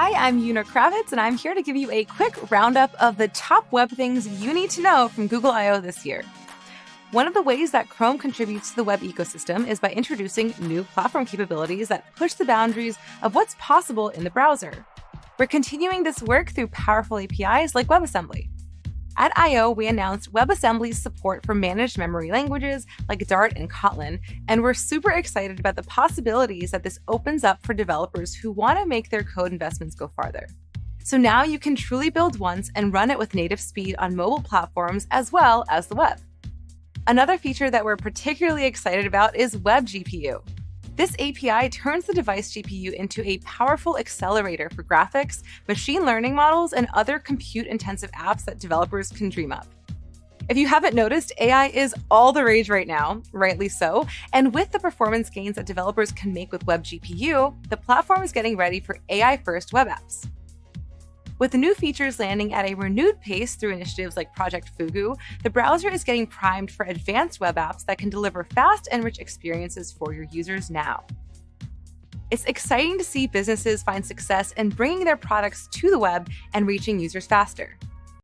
Hi, I'm Una Kravitz, and I'm here to give you a quick roundup of the top web things you need to know from Google I/O this year. One of the ways that Chrome contributes to the web ecosystem is by introducing new platform capabilities that push the boundaries of what's possible in the browser. We're continuing this work through powerful APIs like WebAssembly. At I/O, we announced WebAssembly's support for managed memory languages like Dart and Kotlin, and we're super excited about the possibilities that this opens up for developers who want to make their code investments go farther. So now you can truly build once and run it with native speed on mobile platforms as well as the web. Another feature that we're particularly excited about is WebGPU. This API turns the device GPU into a powerful accelerator for graphics, machine learning models, and other compute-intensive apps that developers can dream up. If you haven't noticed, AI is all the rage right now, rightly so, and with the performance gains that developers can make with WebGPU, the platform is getting ready for AI-first web apps. With the new features landing at a renewed pace through initiatives like Project Fugu, the browser is getting primed for advanced web apps that can deliver fast and rich experiences for your users now. It's exciting to see businesses find success in bringing their products to the web and reaching users faster.